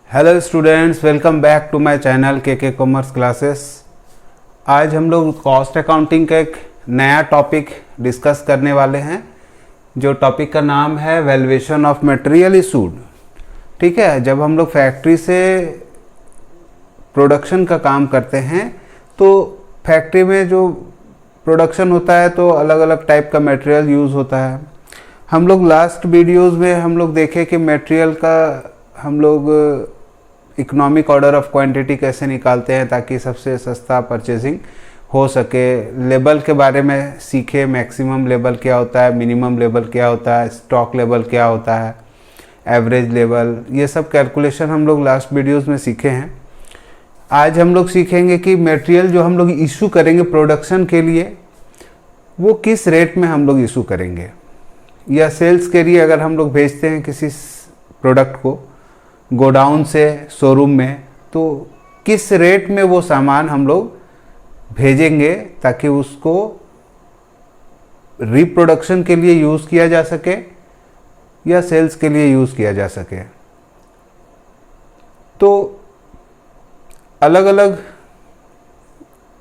Hello students, welcome back to my channel के commerce classes. आज हम लोग कॉस्ट अकाउंटिंग का एक नया टॉपिक डिस्कस करने वाले हैं, जो टॉपिक का नाम है वैल्यूएशन ऑफ मटेरियल इशूड। ठीक है, जब हम लोग फैक्ट्री से प्रोडक्शन का काम करते हैं तो फैक्ट्री में जो प्रोडक्शन होता है तो अलग अलग टाइप का मटेरियल यूज़ होता है। हम लोग लास्ट वीडियोस में हम लोग देखे कि मटेरियल का हम लोग इकोनॉमिक ऑर्डर ऑफ क्वांटिटी कैसे निकालते हैं ताकि सबसे सस्ता परचेजिंग हो सके। लेवल के बारे में सीखे, मैक्सिमम लेवल क्या होता है, मिनिमम लेवल क्या होता है, स्टॉक लेवल क्या होता है, एवरेज लेवल, ये सब कैलकुलेशन हम लोग लास्ट वीडियोस में सीखे हैं। आज हम लोग सीखेंगे कि मटेरियल जो हम लोग इशू करेंगे प्रोडक्शन के लिए वो किस रेट में हम लोग इशू करेंगे, या सेल्स के लिए अगर हम लोग भेजते हैं किसी प्रोडक्ट को गोडाउन से शोरूम में तो किस रेट में वो सामान हम लोग भेजेंगे ताकि उसको रिप्रोडक्शन के लिए यूज़ किया जा सके या सेल्स के लिए यूज़ किया जा सके। तो अलग अलग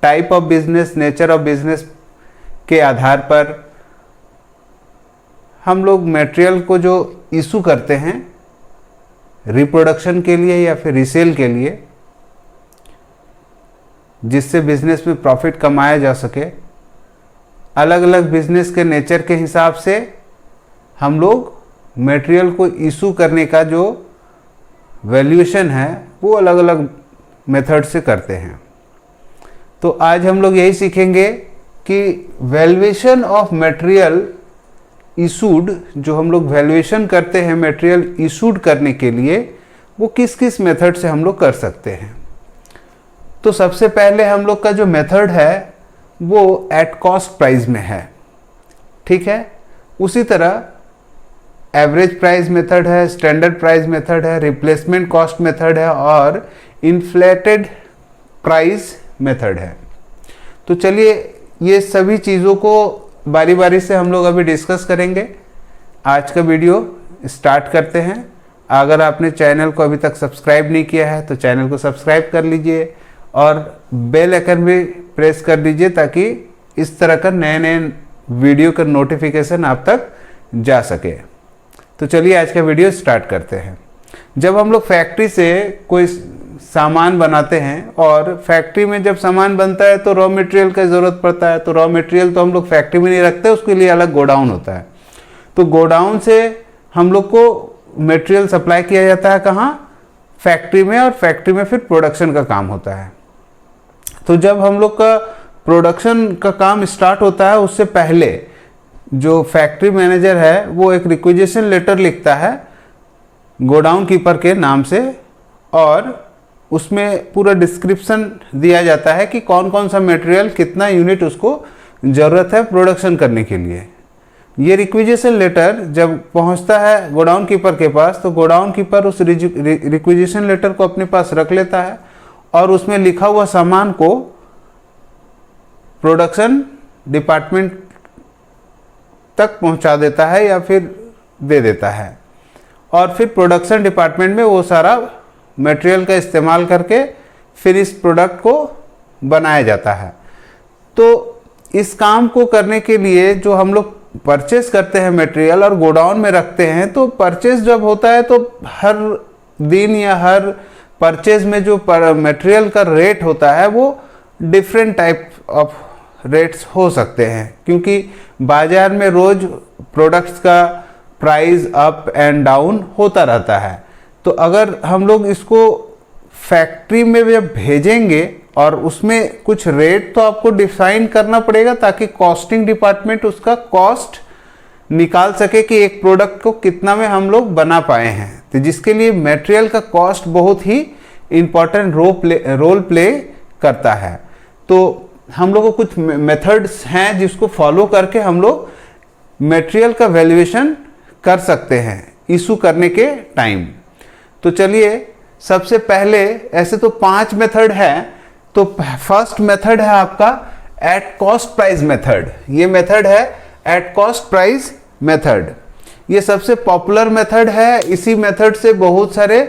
type of business, nature of business के आधार पर हम लोग मटेरियल को जो इशू करते हैं रिप्रोडक्शन के लिए या फिर रीसेल के लिए, जिससे बिजनेस में प्रॉफिट कमाया जा सके, अलग अलग बिजनेस के नेचर के हिसाब से हम लोग मटेरियल को इशू करने का जो वैल्यूएशन है वो अलग अलग मेथड से करते हैं। तो आज हम लोग यही सीखेंगे कि वैल्यूएशन ऑफ मटेरियल इशूड, जो हम लोग वैल्यूएशन करते हैं मटेरियल इशूड करने के लिए, वो किस किस मेथड से हम लोग कर सकते हैं। तो सबसे पहले हम लोग का जो मेथड है वो एट कॉस्ट प्राइस में है। ठीक है, उसी तरह एवरेज प्राइस मेथड है, स्टैंडर्ड प्राइस मेथड है, रिप्लेसमेंट कॉस्ट मेथड है और इन्फ्लेटेड प्राइस मेथड है। तो चलिए ये सभी चीज़ों को बारी बारी से हम लोग अभी डिस्कस करेंगे। आज का वीडियो स्टार्ट करते हैं। अगर आपने चैनल को अभी तक सब्सक्राइब नहीं किया है तो चैनल को सब्सक्राइब कर लीजिए और बेल आइकन भी प्रेस कर दीजिए ताकि इस तरह का नए नए वीडियो का नोटिफिकेशन आप तक जा सके। तो चलिए आज का वीडियो स्टार्ट करते हैं। जब हम लोग फैक्ट्री से कोई सामान बनाते हैं और फैक्ट्री में जब सामान बनता है तो रॉ मटेरियल का ज़रूरत पड़ता है। तो रॉ मटेरियल तो हम लोग फैक्ट्री में नहीं रखते, उसके लिए अलग गोडाउन होता है। तो गोडाउन से हम लोग को मटेरियल सप्लाई किया जाता है कहाँ? फैक्ट्री में, और फैक्ट्री में फिर प्रोडक्शन का काम होता है। तो जब हम लोग का प्रोडक्शन का काम स्टार्ट होता है उससे पहले जो फैक्ट्री मैनेजर है वो एक रिक्विजिशन लेटर लिखता है गोडाउन कीपर के नाम से, और उसमें पूरा डिस्क्रिप्शन दिया जाता है कि कौन कौन सा मटेरियल, कितना यूनिट उसको ज़रूरत है प्रोडक्शन करने के लिए। ये रिक्विजिशन लेटर जब पहुंचता है गोडाउन कीपर के पास तो गोडाउन कीपर उस रिक्विजिशन लेटर को अपने पास रख लेता है और उसमें लिखा हुआ सामान को प्रोडक्शन डिपार्टमेंट तक पहुंचा देता है या फिर दे देता है, और फिर प्रोडक्शन डिपार्टमेंट में वो सारा मटेरियल का इस्तेमाल करके फिर इस प्रोडक्ट को बनाया जाता है। तो इस काम को करने के लिए जो हम लोग परचेस करते हैं मटेरियल और गोडाउन में रखते हैं, तो परचेस जब होता है तो हर दिन या हर परचेज में जो मटेरियल का रेट होता है वो डिफरेंट टाइप ऑफ रेट्स हो सकते हैं, क्योंकि बाजार में रोज प्रोडक्ट्स का प्राइस अप एंड डाउन होता रहता है। तो अगर हम लोग इसको फैक्ट्री में जब भेजेंगे और उसमें कुछ रेट तो आपको डिफाइन करना पड़ेगा ताकि कॉस्टिंग डिपार्टमेंट उसका कॉस्ट निकाल सके कि एक प्रोडक्ट को कितना में हम लोग बना पाए हैं। तो जिसके लिए मटेरियल का कॉस्ट बहुत ही इम्पॉर्टेंट रोल प्ले करता है। तो हम लोग को कुछ मेथड्स हैं जिसको फॉलो करके हम लोग मटेरियल का वैल्यूएशन कर सकते हैं इशू करने के टाइम। तो चलिए सबसे पहले, ऐसे तो 5 मेथड है, तो फर्स्ट मेथड है आपका एट कॉस्ट प्राइस मेथड। ये मेथड है एट कॉस्ट प्राइस मेथड। ये सबसे पॉपुलर मेथड है। इसी मेथड से बहुत सारे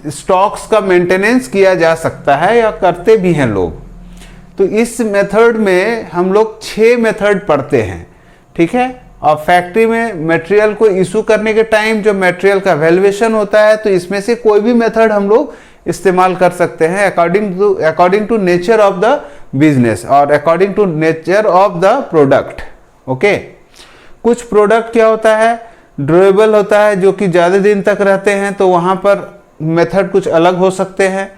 स्टॉक्स का मेंटेनेंस किया जा सकता है या करते भी हैं लोग। तो इस मेथड में हम लोग 6 मेथड पढ़ते हैं, ठीक है। और फैक्ट्री में मटेरियल को इशू करने के टाइम जो मटेरियल का वैल्यूएशन होता है, तो इसमें से कोई भी मेथड हम लोग इस्तेमाल कर सकते हैं according to nature of the business और according to nature of the product. Okay, कुछ प्रोडक्ट क्या होता है, ड्यूरेबल होता है, जो कि ज़्यादा दिन तक रहते हैं, तो वहाँ पर मेथड कुछ अलग हो सकते हैं।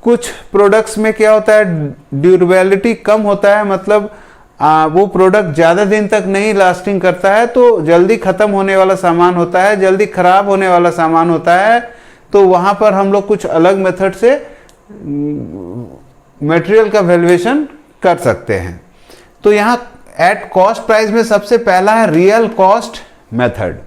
कुछ प्रोडक्ट्स में क्या होता है, ड्यूरेबिलिटी कम होता है, मतलब वो प्रोडक्ट ज़्यादा दिन तक नहीं लास्टिंग करता है, तो जल्दी ख़त्म होने वाला सामान होता है, जल्दी ख़राब होने वाला सामान होता है। तो वहाँ पर हम लोग कुछ अलग मेथड से मटेरियल का वैल्यूएशन कर सकते हैं। तो यहाँ एट कॉस्ट प्राइस में सबसे पहला है रियल कॉस्ट मेथड।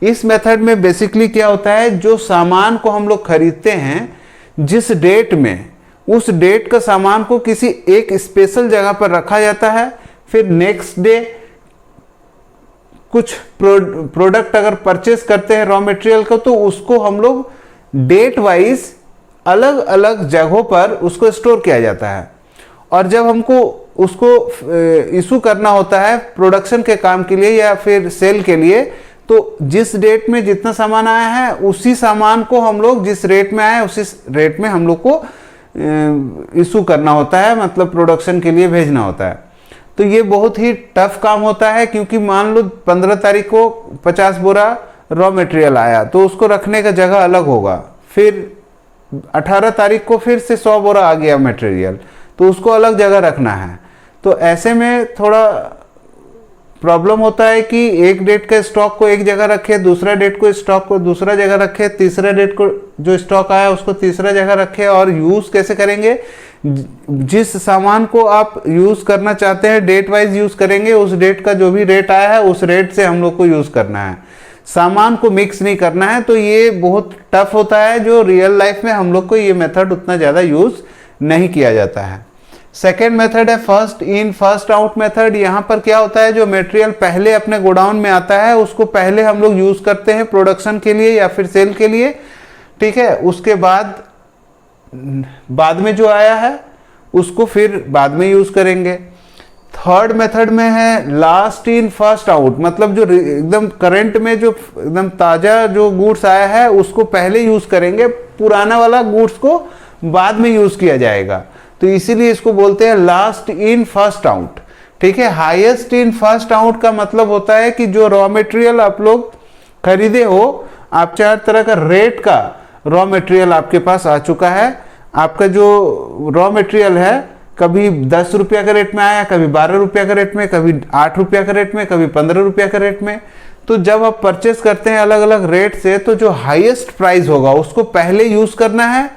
इस मेथड में बेसिकली क्या होता है, जो सामान को हम लोग खरीदते हैं जिस डेट में, उस डेट का सामान को किसी एक स्पेशल जगह पर रखा जाता है, फिर नेक्स्ट डे कुछ प्रोडक्ट अगर परचेस करते हैं रॉ मटेरियल का, तो उसको हम लोग डेट वाइज अलग अलग जगहों पर उसको स्टोर किया जाता है। और जब हमको उसको इशू करना होता है प्रोडक्शन के काम के लिए या फिर सेल के लिए, तो जिस डेट में जितना सामान आया है उसी सामान को हम लोग जिस रेट में आया उसी रेट में हम लोग को इशू करना होता है, मतलब प्रोडक्शन के लिए भेजना होता है। तो ये बहुत ही टफ काम होता है, क्योंकि मान लो 15 तारीख को 50 बोरा रॉ मटेरियल आया, तो उसको रखने का जगह अलग होगा। फिर 18 तारीख को फिर से 100 बोरा आ गया मटेरियल, तो उसको अलग जगह रखना है। तो ऐसे में थोड़ा प्रॉब्लम होता है कि एक डेट का स्टॉक को एक जगह रखे, दूसरा डेट को स्टॉक को दूसरा जगह रखे, तीसरा डेट को जो स्टॉक आया उसको तीसरा जगह रखे। और यूज़ कैसे करेंगे, जिस सामान को आप यूज़ करना चाहते हैं डेट वाइज यूज़ करेंगे, उस डेट का जो भी रेट आया है उस रेट से हम लोग को यूज़ करना है, सामान को मिक्स नहीं करना है। तो ये बहुत टफ होता है, जो रियल लाइफ में हम लोग को ये मेथड उतना ज़्यादा यूज़ नहीं किया जाता है। सेकेंड मेथड है first in first out method. यहाँ पर क्या होता है, जो मटेरियल पहले अपने गोडाउन में आता है उसको पहले हम लोग यूज़ करते हैं प्रोडक्शन के लिए या फिर सेल के लिए, ठीक है। उसके बाद में जो आया है उसको फिर बाद में यूज़ करेंगे। थर्ड मेथड में है लास्ट इन फर्स्ट आउट, मतलब जो एकदम करंट में जो एकदम ताज़ा जो गुड्स आया है उसको पहले यूज़ करेंगे, पुराना वाला गुड्स को बाद में यूज़ किया जाएगा। तो इसीलिए इसको बोलते हैं लास्ट इन फर्स्ट आउट, ठीक है। हाईएस्ट इन फर्स्ट आउट का मतलब होता है कि जो रॉ मटेरियल आप लोग खरीदे हो, आप 4 तरह का रेट का रॉ मटेरियल आपके पास आ चुका है। आपका जो रॉ मटेरियल है कभी 10 रुपया का रेट में आया, कभी 12 रुपया का रेट में, कभी 8 रुपया का रेट में, कभी 15 रुपया का रेट में। तो जब आप परचेस करते हैं अलग अलग रेट से, तो जो हाईएस्ट प्राइस होगा उसको पहले यूज़ करना है,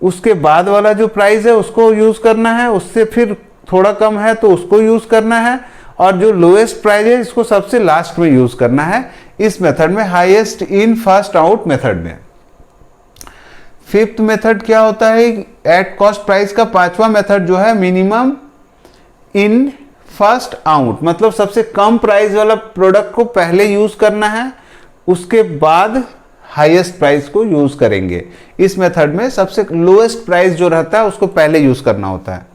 उसके बाद वाला जो प्राइस है उसको यूज़ करना है, उससे फिर थोड़ा कम है तो उसको यूज़ करना है, और जो लोएस्ट प्राइस है इसको सबसे लास्ट में यूज़ करना है, इस मेथड में, highest in first out method में। फिफ्थ मेथड क्या होता है, एट कॉस्ट प्राइस का 5वां मेथड जो है मिनिमम इन फर्स्ट आउट, मतलब सबसे कम प्राइस वाला प्रोडक्ट को पहले यूज़ करना है, उसके बाद हाईएस्ट प्राइस को यूज़ करेंगे। इस मेथड में सबसे लोएस्ट प्राइस जो रहता है उसको पहले यूज़ करना होता है।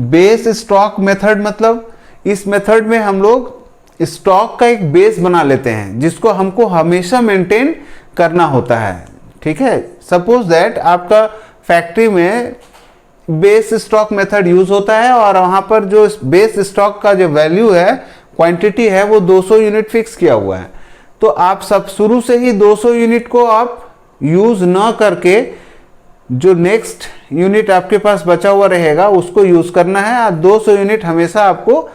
बेस स्टॉक मेथड, मतलब इस मेथड में हम लोग स्टॉक का एक बेस बना लेते हैं जिसको हमको हमेशा मेंटेन करना होता है, ठीक है। सपोज दैट आपका फैक्ट्री में बेस स्टॉक मेथड यूज़ होता है और वहाँ पर जो बेस स्टॉक का जो वैल्यू है, क्वांटिटी है, वो 200 यूनिट फिक्स किया हुआ है। तो आप सब शुरू से ही 200 यूनिट को आप यूज़ ना करके जो नेक्स्ट यूनिट आपके पास बचा हुआ रहेगा उसको यूज़ करना है, और 200 यूनिट हमेशा आपको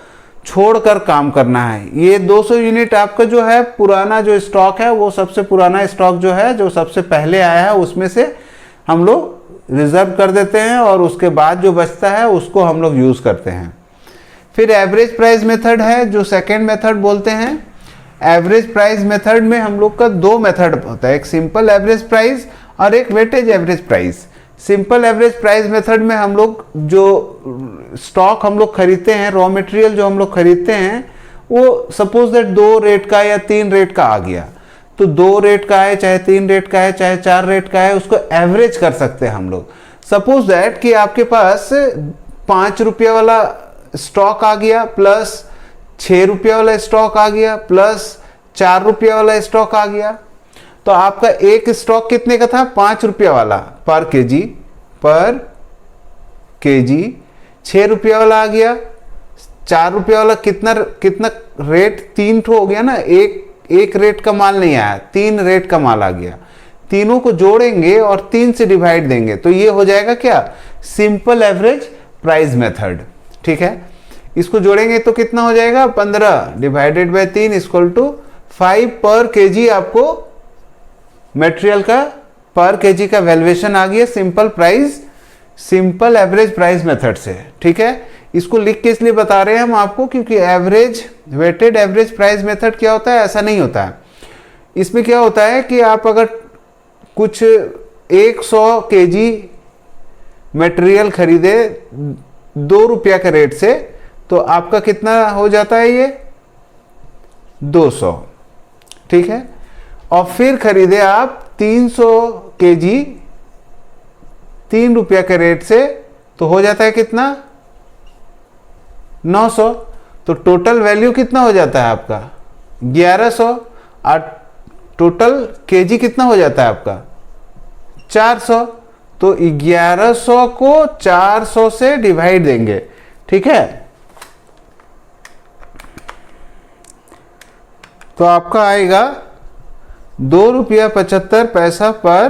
छोड़कर काम करना है। ये 200 यूनिट आपका जो है पुराना जो स्टॉक है, वो सबसे पुराना स्टॉक जो है, जो सबसे पहले आया है, उसमें से हम लोग रिजर्व कर देते हैं, और उसके बाद जो बचता है उसको हम लोग यूज़ करते हैं। फिर एवरेज प्राइस मेथड है, जो सेकेंड मेथड बोलते हैं। एवरेज प्राइस मेथड में हम लोग का 2 मेथड होता है, एक सिंपल एवरेज प्राइस और एक weightage average price. Simple average price method में हम लोग जो स्टॉक हम लोग खरीदते हैं, रॉ मटेरियल जो हम लोग खरीदते हैं, वो सपोज दैट 2 रेट का या 3 रेट का आ गया, तो 2 रेट का है, चाहे 3 रेट का है, चाहे 4 रेट का है, उसको एवरेज कर सकते हैं हम लोग। सपोज दैट कि आपके पास 5 रुपये वाला स्टॉक आ गया, प्लस 6 रुपये वाला स्टॉक आ गया, प्लस 4 रुपये वाला स्टॉक आ गया। तो आपका एक स्टॉक कितने का था? 5 रुपये वाला पर केजी। 6 रुपये वाला आ गया, 4 रुपये वाला कितना कितना रेट? 3 ठो हो गया ना, एक रेट का माल नहीं आया, 3 रेट का माल आ गया। तीनों को जोड़ेंगे और 3 से डिवाइड देंगे तो ये हो जाएगा क्या? Simple average price method. ठीक है, इसको जोड़ेंगे तो कितना हो जाएगा? 15 डिवाइडेड बाय 3 इक्वल टू 5 पर केजी। आपको मटेरियल का पर केजी का वैल्यूएशन आ गया सिंपल एवरेज प्राइस मेथड से। ठीक है, इसको लिख के इसलिए बता रहे हैं हम आपको क्योंकि वेटेड एवरेज प्राइस मेथड क्या होता है, ऐसा नहीं होता है। इसमें क्या होता है कि आप अगर कुछ 100 केजी मटेरियल खरीदे 2 रुपया के रेट से, तो आपका कितना हो जाता है? ये 200। ठीक है, और फिर खरीदे आप 300 केजी 3 रुपया के रेट से, तो हो जाता है कितना? 900। तो टोटल वैल्यू कितना हो जाता है आपका? 1100। और टोटल केजी कितना हो जाता है आपका? 400। तो 1100 को 400 से डिवाइड देंगे। ठीक है, तो आपका आएगा 2 रुपया 75 पैसा पर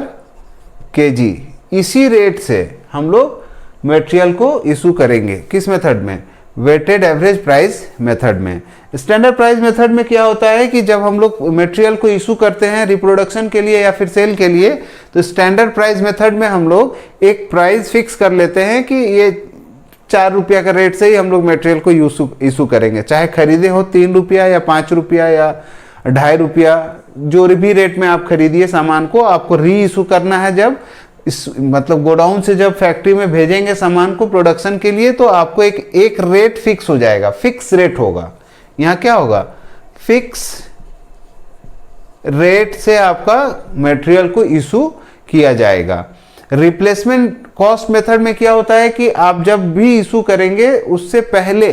केजी। इसी रेट से हम लोग मटेरियल को इशू करेंगे। किस मेथड में? वेटेड एवरेज प्राइस मेथड में। स्टैंडर्ड प्राइस मेथड में क्या होता है कि जब हम लोग मटेरियल को इशू करते हैं रिप्रोडक्शन के लिए या फिर सेल के लिए, तो स्टैंडर्ड प्राइस मेथड में हम लोग एक प्राइस फिक्स कर लेते हैं कि ये 4 रुपया का रेट से ही हम लोग मटेरियल को इशू करेंगे, चाहे खरीदे हो 3 रुपया या 5 रुपया या 2.5 रुपया, जो भी रेट में आप खरीदिए सामान को, आपको री इशू करना है। जब मतलब गोडाउन से जब फैक्ट्री में भेजेंगे सामान को प्रोडक्शन के लिए, तो आपको एक रेट फिक्स हो जाएगा, फिक्स रेट होगा। यहाँ क्या होगा? फिक्स रेट से आपका मटेरियल को इशू किया जाएगा। रिप्लेसमेंट कॉस्ट मेथड में क्या होता है कि आप जब भी इशू करेंगे उससे पहले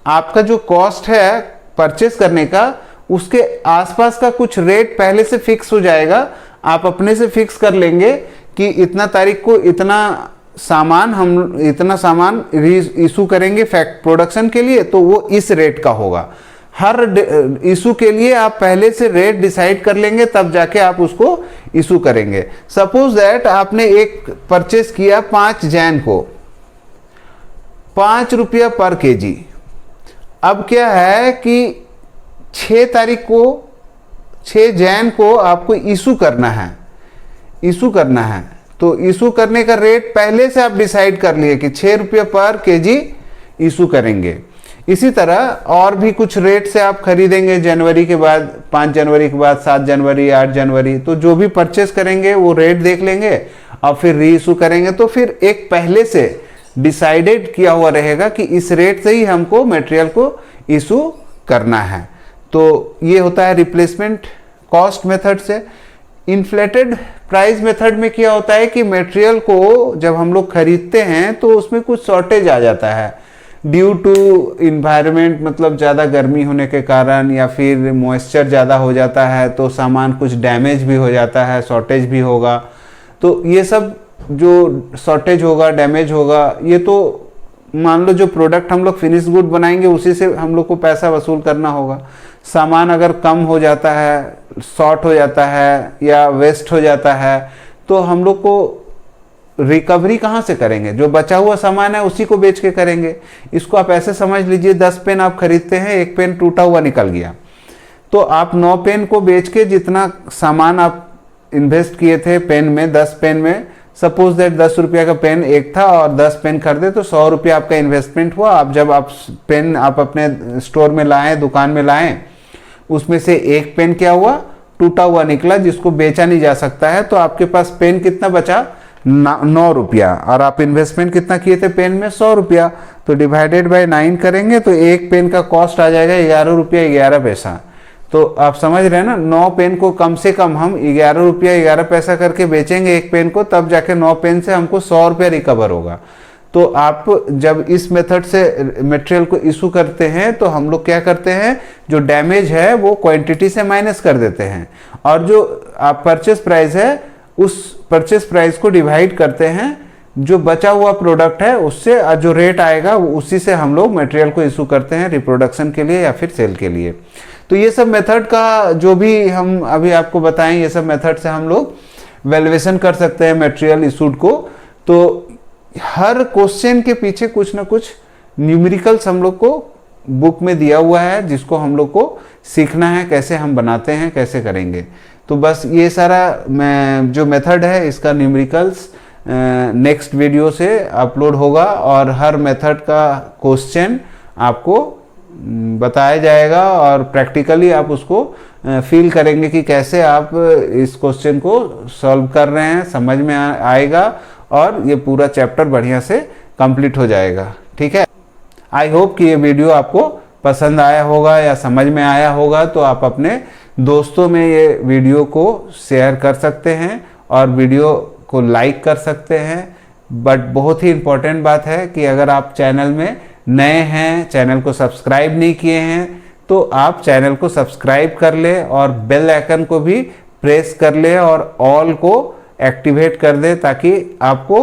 आपका जो कॉस्ट है परचेस करने का, उसके आसपास का कुछ रेट पहले से फिक्स हो जाएगा। आप अपने से फिक्स कर लेंगे कि इतना तारीख को इतना सामान इशू करेंगे प्रोडक्शन के लिए, तो वो इस रेट का होगा। हर इशू के लिए आप पहले से रेट डिसाइड कर लेंगे, तब जाके आप उसको इशू करेंगे। सपोज दैट आपने एक परचेस किया 5 जैन को 5 रुपया पर केजी। अब क्या है कि 6 तारीख को 6 जैन को आपको इशू करना है। तो इशू करने का रेट पहले से आप डिसाइड कर लिए कि 6 रुपये पर केजी इशू करेंगे। इसी तरह और भी कुछ रेट से आप खरीदेंगे जनवरी के बाद, 5 जनवरी के बाद, 7 जनवरी, 8 जनवरी, तो जो भी परचेस करेंगे वो रेट देख लेंगे और फिर री इशू करेंगे। तो फिर एक पहले से डिसाइडेड किया हुआ रहेगा कि इस रेट से ही हमको मटेरियल को इशू करना है। तो ये होता है रिप्लेसमेंट कॉस्ट मेथड से। इन्फ्लेटेड प्राइस मेथड में क्या होता है कि मटेरियल को जब हम लोग खरीदते हैं तो उसमें कुछ शॉर्टेज आ जाता है ड्यू टू इन्वायरमेंट, मतलब ज़्यादा गर्मी होने के कारण या फिर मॉइस्चर ज़्यादा हो जाता है तो सामान कुछ डैमेज भी हो जाता है, शॉर्टेज भी होगा। तो ये सब जो शॉर्टेज होगा, डैमेज होगा, ये तो मान लो जो प्रोडक्ट हम लोग फिनिश गुड बनाएंगे उसी से हम लोग को पैसा वसूल करना होगा। सामान अगर कम हो जाता है, शॉर्ट हो जाता है या वेस्ट हो जाता है, तो हम लोग को रिकवरी कहाँ से करेंगे? जो बचा हुआ सामान है उसी को बेच के करेंगे। इसको आप ऐसे समझ लीजिए, 10 पेन आप खरीदते हैं, एक पेन टूटा हुआ निकल गया, तो आप 9 पेन को बेच के जितना सामान आप इन्वेस्ट किए थे पेन में, 10 पेन में, सपोज दैट 10 रुपया का पेन एक था और 10 पेन खरीदे तो 100 रुपया आपका इन्वेस्टमेंट हुआ। अब जब आप पेन आप अपने स्टोर में लाएं, दुकान में लाएं, उसमें से एक पेन क्या हुआ? टूटा हुआ निकला, जिसको बेचा नहीं जा सकता है। तो आपके पास पेन कितना बचा? 9 रुपया, और आप इन्वेस्टमेंट कितना किए थे पेन में? 100 रुपया। तो डिवाइडेड बाय 9 करेंगे तो एक पेन का कॉस्ट आ जाएगा 11 रुपया 11 पैसा। तो आप समझ रहे हैं ना, 9 पेन को कम से कम हम 11 रुपया 11 पैसा करके बेचेंगे एक पेन को, तब जाके 9 पेन से हमको 100 रुपया रिकवर होगा। तो आप जब इस मेथड से मटेरियल को इशू करते हैं तो हम लोग क्या करते हैं, जो डैमेज है वो क्वांटिटी से माइनस कर देते हैं, और जो आप परचेस प्राइस है उस परचेस प्राइस को डिवाइड करते हैं, जो बचा हुआ प्रोडक्ट है उससे जो रेट आएगा उसी से हम लोग मटेरियल को इशू करते हैं रिप्रोडक्शन के लिए या फिर सेल के लिए। तो ये सब मेथड का जो भी हम अभी आपको बताएं, ये सब मेथड से हम लोग वैल्यूएशन कर सकते हैं मटेरियल इशूड को। तो हर क्वेश्चन के पीछे कुछ ना कुछ न्यूमेरिकल्स हम लोग को बुक में दिया हुआ है, जिसको हम लोग को सीखना है कैसे हम बनाते हैं, कैसे करेंगे। तो बस ये सारा जो मेथड है इसका न्यूमेरिकल्स नेक्स्ट वीडियो से अपलोड होगा, और हर मेथड का क्वेश्चन आपको बताया जाएगा और प्रैक्टिकली आप उसको फील करेंगे कि कैसे आप इस क्वेश्चन को सॉल्व कर रहे हैं, समझ में आएगा और ये पूरा चैप्टर बढ़िया से कंप्लीट हो जाएगा। ठीक है, आई होप कि ये वीडियो आपको पसंद आया होगा या समझ में आया होगा। तो आप अपने दोस्तों में ये वीडियो को शेयर कर सकते हैं और वीडियो को लाइक कर सकते हैं। बट बहुत ही इम्पोर्टेंट बात है कि अगर आप चैनल में नए हैं, चैनल को सब्सक्राइब नहीं किए हैं, तो आप चैनल को सब्सक्राइब कर ले और बेल आइकन को भी प्रेस कर ले और ऑल को एक्टिवेट कर दे, ताकि आपको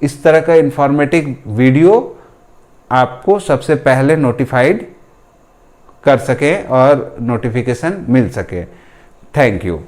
इस तरह का इंफॉर्मेटिव वीडियो आपको सबसे पहले नोटिफाइड कर सके और नोटिफिकेशन मिल सके। Thank you.